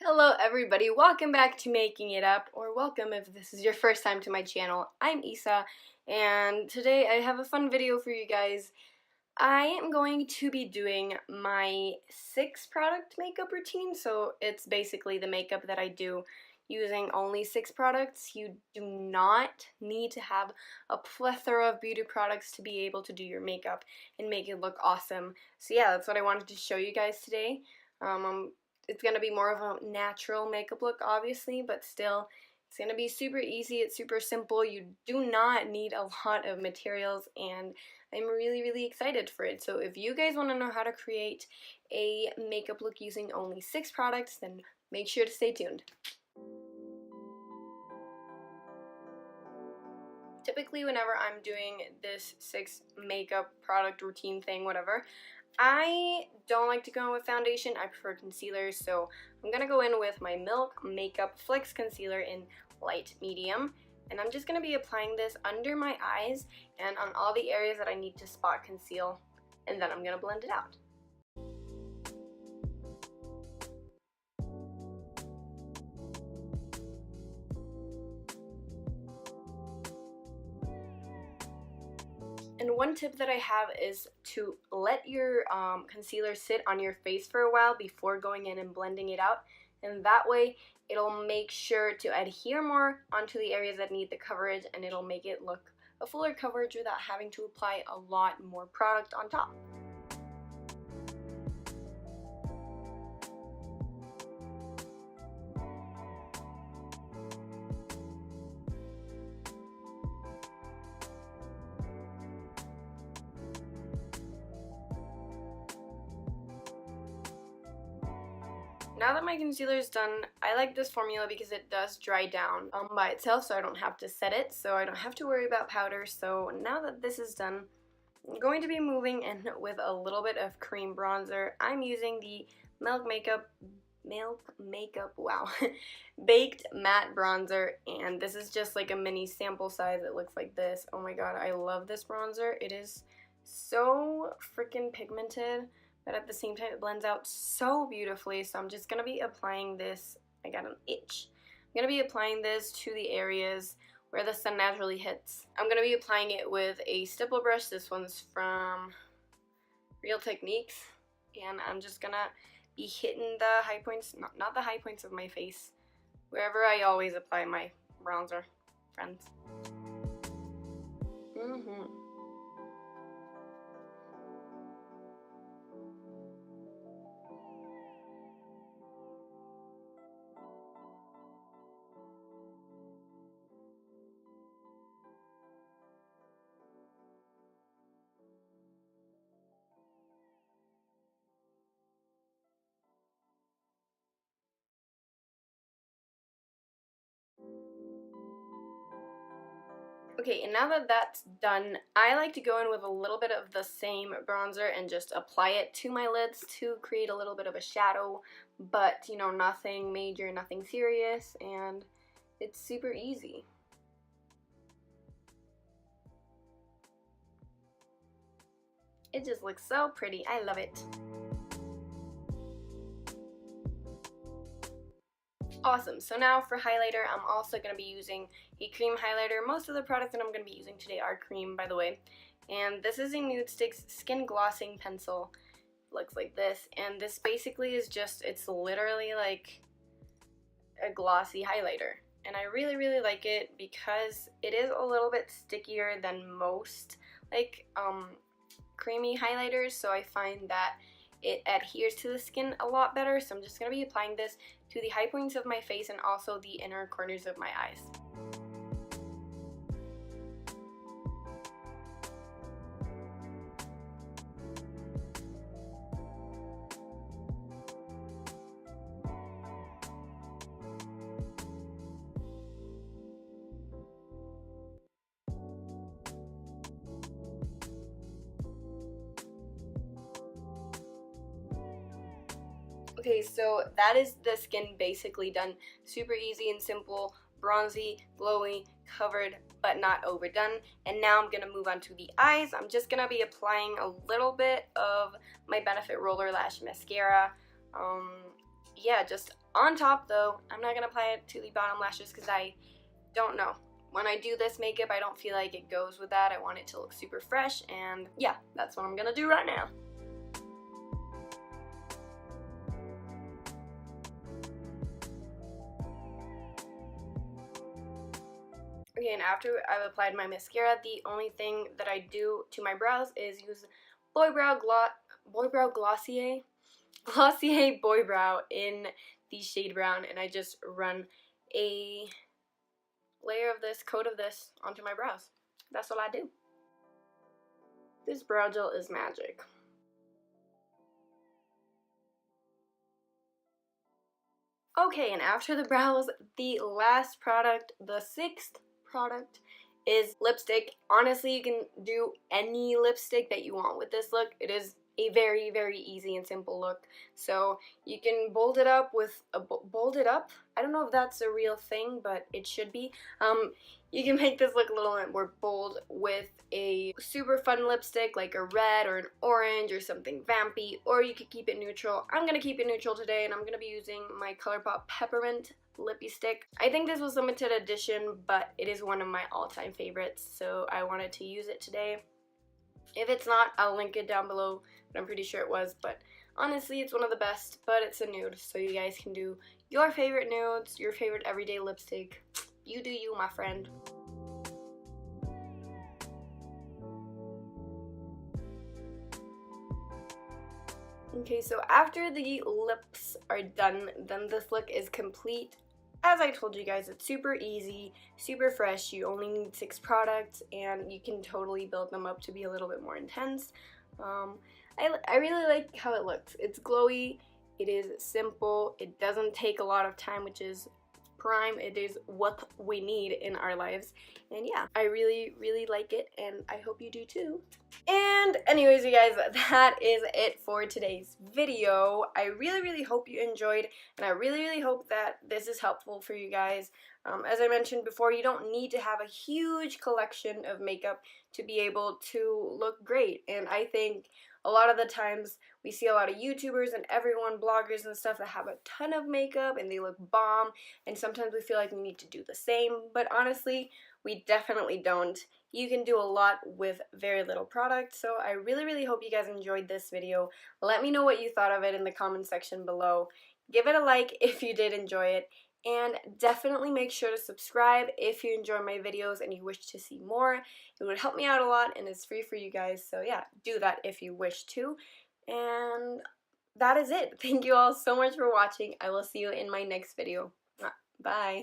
Hello everybody, welcome back to Making It Up, or welcome if this is your first time to my channel. I'm Isa, and today I have a fun video for you guys. I am going to be doing my 6 product makeup routine, so it's basically the makeup that I do using only 6 products. You do not need to have a plethora of beauty products to be able to do your makeup and make it look awesome. So yeah, that's what I wanted to show you guys today. It's going to be more of a natural makeup look, obviously, but still, it's going to be super easy. It's super simple. You do not need a lot of materials, and I'm really excited for it. So if you guys want to know how to create a makeup look using only 6 products, then make sure to stay tuned. Typically, whenever I'm doing this 6 makeup product routine thing, whatever, I don't like to go in with foundation. I prefer concealer, so I'm going to go in with my Milk Makeup Flex Concealer in light medium, and I'm just going to be applying this under my eyes and on all the areas that I need to spot conceal, and then I'm going to blend it out. And one tip that I have is to let your concealer sit on your face for a while before going in and blending it out, and that way it'll make sure to adhere more onto the areas that need the coverage, and it'll make it look a fuller coverage without having to apply a lot more product on top. Now that my concealer is done, I like this formula because it does dry down by itself, so I don't have to set it, so I don't have to worry about powder. So now that this is done, I'm going to be moving in with a little bit of cream bronzer. I'm using the Milk Makeup, wow, Baked Matte Bronzer, and this is just like a mini sample size. It looks like this. Oh my god, I love this bronzer. It is so freaking pigmented, but at the same time it blends out so beautifully. So I'm just going to be applying this. I got an itch. I'm going to be applying this to the areas where the sun naturally hits. I'm going to be applying it with a stipple brush. This one's from Real Techniques, and I'm just going to be hitting the high points, not the high points of my face, wherever I always apply my bronzer, friends. Okay, and now that that's done, I like to go in with a little bit of the same bronzer and just apply it to my lids to create a little bit of a shadow, but you know, nothing major, nothing serious, and it's super easy. It just looks so pretty. I love it. Awesome, so now for highlighter, I'm also going to be using a cream highlighter. Most of the products that I'm going to be using today are cream, by the way. And this is a Nude Sticks Skin Glossing Pencil. It looks like this. And this basically is just, it's literally like a glossy highlighter. And I really like it because it is a little bit stickier than most like creamy highlighters. So I find that it adheres to the skin a lot better. So I'm just going to be applying this to the high points of my face and also the inner corners of my eyes. Okay, so that is the skin basically done. Super easy and simple, bronzy, glowy, covered, but not overdone. And now I'm going to move on to the eyes. I'm just going to be applying a little bit of my Benefit Roller Lash Mascara. yeah, just on top though. I'm not gonna apply it to the bottom lashes because I don't know. When I do this makeup, I don't feel like it goes with that. I want it to look super fresh, and yeah, that's what I'm gonna do right now. Okay, and after I've applied my mascara, the only thing that I do to my brows is use Boy Brow Glossier Boy Brow in the shade brown, and I just run a layer of this, coat of this, onto my brows. That's all I do. This brow gel is magic. Okay, and after the brows, the last product, the sixth product, is lipstick. Honestly, you can do any lipstick that you want with this look. It is a very, very easy and simple look. So you can bold it up with a bold it up. I don't know if that's a real thing, but it should be. You can make this look a little bit more bold with a super fun lipstick like a red or an orange or something vampy, or you could keep it neutral. I'm gonna keep it neutral today, and I'm gonna be using my ColourPop Peppermint lippy stick. I think this was limited edition, but it is one of my all-time favorites, so I wanted to use it today. If it's not, I'll link it down below, but I'm pretty sure it was. But honestly, it's one of the best, but it's a nude, so you guys can do your favorite nudes, your favorite everyday lipstick. You do you, my friend. Okay, so after the lips are done, then this look is complete. As I told you guys, it's super easy, super fresh. You only need 6 products, and you can totally build them up to be a little bit more intense. I really like how it looks. It's glowy, it is simple, it doesn't take a lot of time, which is prime. It is what we need in our lives, and yeah, I really, really like it, and I hope you do too. And anyways, you guys, that is it for today's video. I really, really hope you enjoyed, and I really, really hope that this is helpful for you guys. As I mentioned before, you don't need to have a huge collection of makeup to be able to look great, and I think a lot of the times we see a lot of YouTubers and everyone, bloggers and stuff, that have a ton of makeup and they look bomb, and sometimes we feel like we need to do the same, but honestly, we definitely don't. You can do a lot with very little product, so I really, really hope you guys enjoyed this video. Let me know what you thought of it in the comment section below. Give it a like if you did enjoy it, and definitely make sure to subscribe if you enjoy my videos and you wish to see more. It would help me out a lot, and it's free for you guys, so yeah, do that if you wish to. And that is it. Thank you all so much for watching. I will see you in my next video. Bye.